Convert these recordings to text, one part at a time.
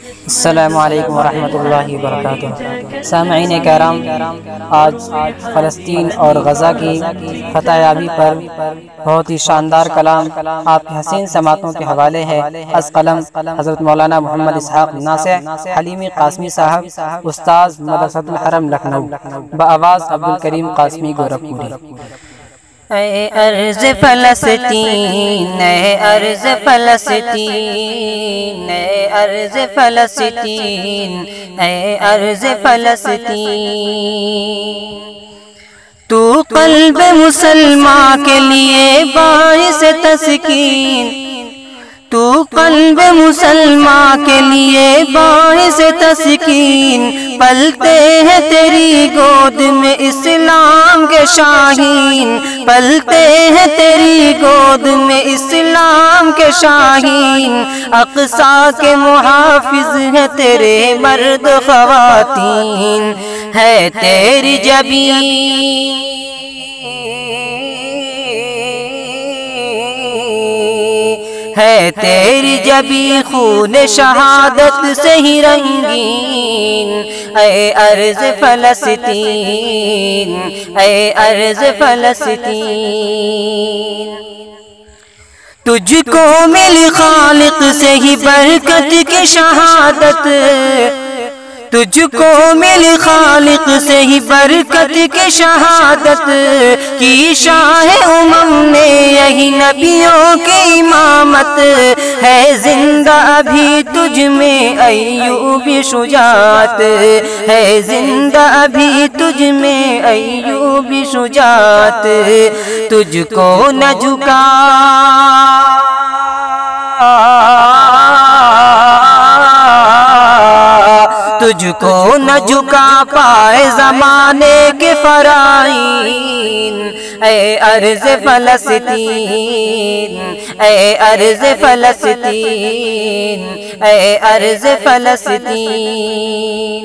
السلام علیکم ورحمۃ اللہ وبرکاتہ۔ سامعین کرام، آج فلسطین اور غزہ کی فتح یابی پر بہت ہی شاندار کلام آپ کی حسین سماعتوں کے حوالے ہے از قلم حضرت مولانا محمد اسحاق ناصع حلیمی قاسمی صاحب، استاذ مدرسۃ الحرم لکھنؤ، بآواز عبدالکریم قاسمی گورکھپوری۔ اے ارض فلسطین، اے ارض فلسطین، اے ارض فلسطین، اے ارض فلسطین، تو قلب مسلمان کے لیے باعث تسکین، تو قلب مسلمان کے لیے باعث تسکین، پلتے ہیں تیری گود میں اسلام کے شاہین، پلتے ہیں تیری گود میں اسلام کے شاہین، اقصیٰ کے محافظ ہیں تیرے مرد خواتین، ہے تیری جبین ہے تیری جبی خون شہادت سے ہی رنگین، اے ارض فلسطین، اے ارض فلسطین، تجھ کو ملی خالق سے ہی برکت کی شہادت، تجھ کو ملی خالق سے ہی برکت کی شہادت، کی شاہ امم نے یہی نبیوں کی امامت، ہے زندہ ابھی تجھ میں ایوبی شجاعت، ہے زندہ ابھی تجھ میں ایوبی شجاعت، تجھ کو نہ جھکا تجھ کو نہ جھکا پائے زمانے کے فرائین، اے ارض فلسطین، اے ارض فلسطین، اے ارض فلسطین،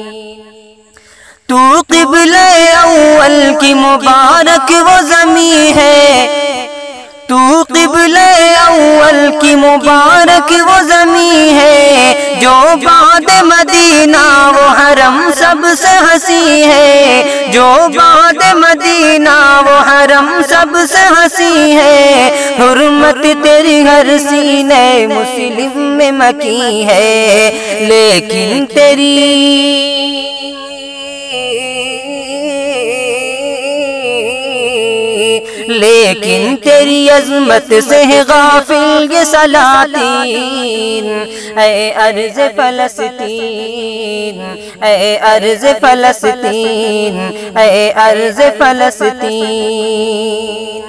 تو قبلہ اول کی مبارک وہ زمین ہے، تو قبلہ اول کی مبارک وہ زمین ہے، جو بعد مدینہ وہ حرم سب سے حسین ہے، جو بعد مدینہ وہ حرم سب سے حسین ہے، حرمت تیری ہر سینے مسلم میں مکی ہے، لیکن تیری عظمت سے غافل یہ سلاطین، اے ارض فلسطین، اے ارض فلسطین، اے ارض فلسطین،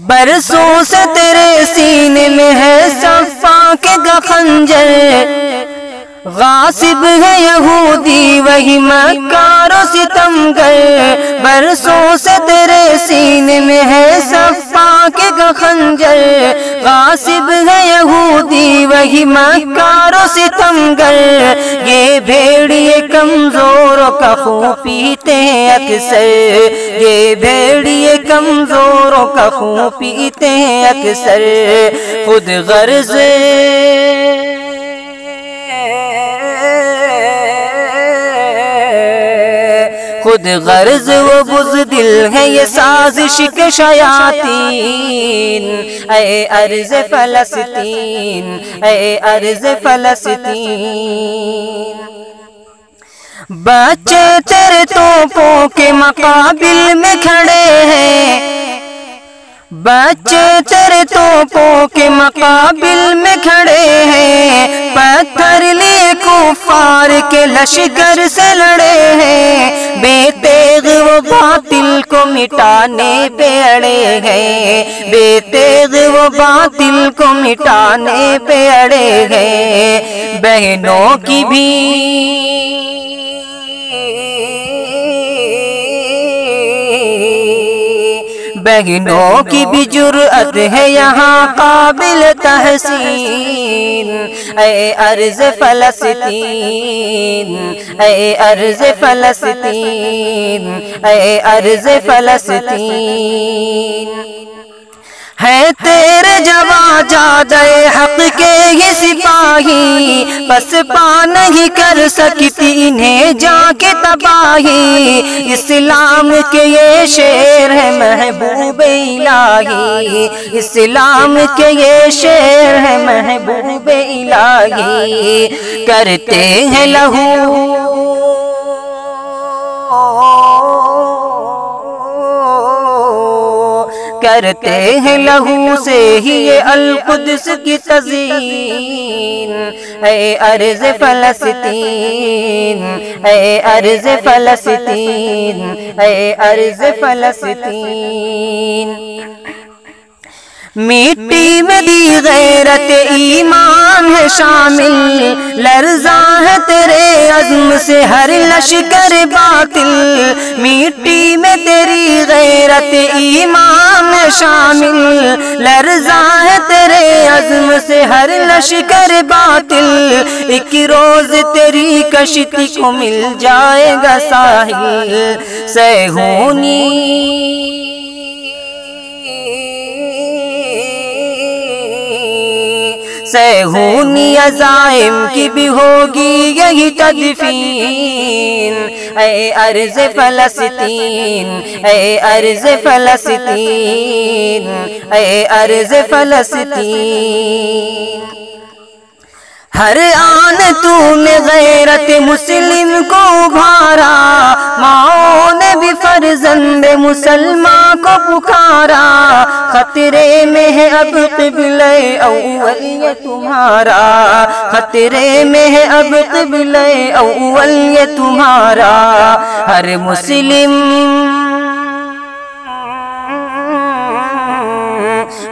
برسوں سے تیرے سینے میں ہے صفاق کا خنجر، غاصب ہے یہودی وہی مکار و ستمگر، برسوں سے تیرے سینے میں ہے صفاق کا خنجر، غاصب ہے یہودی وہی مکار و ستمگر، یہ بھیڑیے کمزوروں کا خون پیتے ہیں اکثر، یہ بھیڑیے کمزوروں کا خون پیتے ہیں اکثر، خود غرض خود غرض و بزدل ہے یہ سازش کے شیاطین، اے ارض فلسطین، اے ارض فلسطین، بچے تیرے توپوں کے مقابل میں کھڑے ہیں، بچے تیرے توپوں کے مقابل میں کھڑے ہیں، پتھر لیے کفار کے لشکر سے لڑے ہیں، بے تیغ وہ باطل کو مٹانے پہ اڑے ہیں، بے تیغ وہ باطل کو مٹانے پہ اڑے ہیں، بہنوں کی بھی بہنوں کی بھی جرأت ہے یہاں قابل تحسین، اے ارض فلسطین، اے ارض فلسطین، اے ارض فلسطین، ہے تیرے جواں جادے حق کے ہی سپاہی، بس پا نہیں کر سکتی انہیں جا کے تباہی، اسلام کے یہ شعر ہے محبوب الہی، اسلام کے یہ شعر ہے محبوب الہی، کرتے ہیں لہو کرتے ہیں لہو سے ہی یہ القدس کی تزئین، اے ارض فلسطین، اے ارض فلسطین، اے ارض فلسطین۔ مٹی میں دی غیرت ایمان ہے شامل، لرزاں ہے تیرے عزم سے ہر لشکر باطل، مٹی میں تیری غیرت ایمان ہے شامل، لرزاں ہے تیرے عزم سے ہر لشکر باطل، ایک روز تیری کشتی کو مل جائے گا ساحل، سیہونی سیہونی عزائم کی بھی ہوگی یہی تدفین، اے ارض فلسطین، اے ارض فلسطین، اے ارض فلسطین۔ ہر آن تو نے غیرت مسلم کو ابھارا، ماؤں نے بھی فرزند مسلمان کو پکارا، خطرے میں ہے اب قبلہ اول یہ تمہارا، خطرے میں ہے اب قبلہ اول یہ تمہارا، ہر مسلم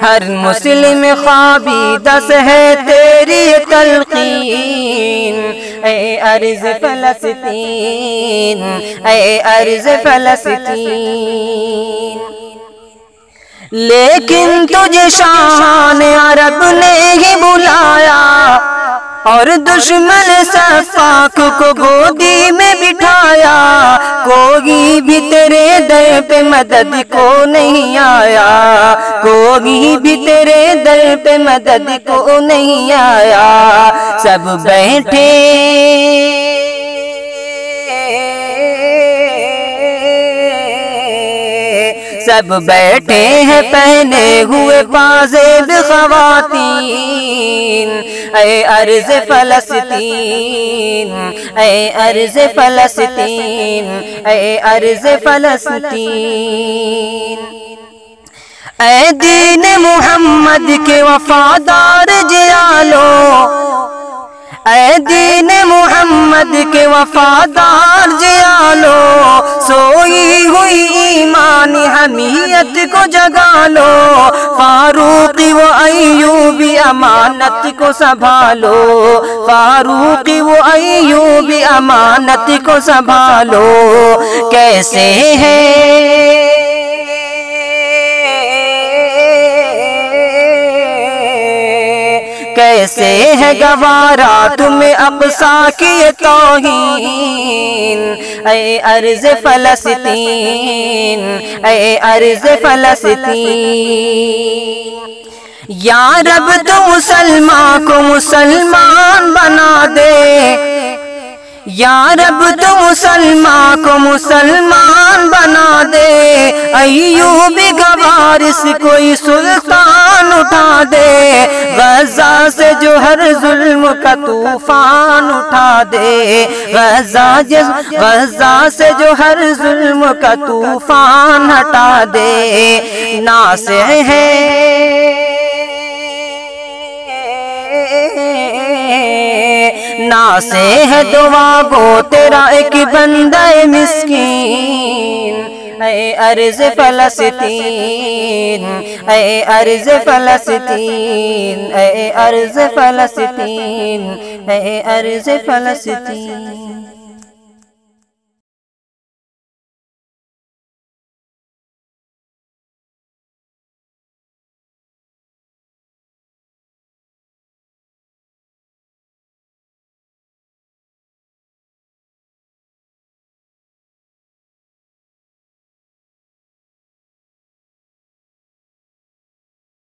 ہر مسلم خوابیدہ سے ہے تیری تلقین، اے ارض فلسطین، اے ارض فلسطین۔ لیکن تجھے شان عرب نے ہی بلایا، اور دشمن صفاق کو گودی میں بٹھایا، کوئی بھی تیرے در پہ مدد کو نہیں آیا، کوئی بھی تیرے در پہ مدد کو نہیں آیا، سب بیٹھے سب بیٹھے ہیں پہنے ہوئے پازیب خواتین، اے ارض فلسطین، اے ارض فلسطین، اے ارض فلسطین۔ اے دین محمد کے وفادار جیالو، اے دین محمد کے وفادار جیالو، سوئی ہوئی ایمانی حمیت کو جگا لو، فاروقی و ایوبی امانت کو سنبھالو، فاروقی و ایوبی امانت کو سنبھالو، کیسے ہے کیسے ہے گوارا تمہیں اقصی کی توہین، اے ارض فلسطین، اے ارض فلسطین۔ یا رب تو مسلمان کو مسلمان بنا دے، یا رب تو مسلمان کو مسلمان بنا دے، ایوبی گوارث کوئی سلطان اٹھا دے، غزہ سے جو ہر ظلم کا طوفان اٹھا دے، غزہ سے جو ہر ظلم کا طوفان ہٹا دے، ناصح ہے ناصح ہے دعا گو تیرا ایک بندہ مسکین، اے ارض فلسطین، اے ارض فلسطین، اے ارض فلسطین، اے ارض فلسطین۔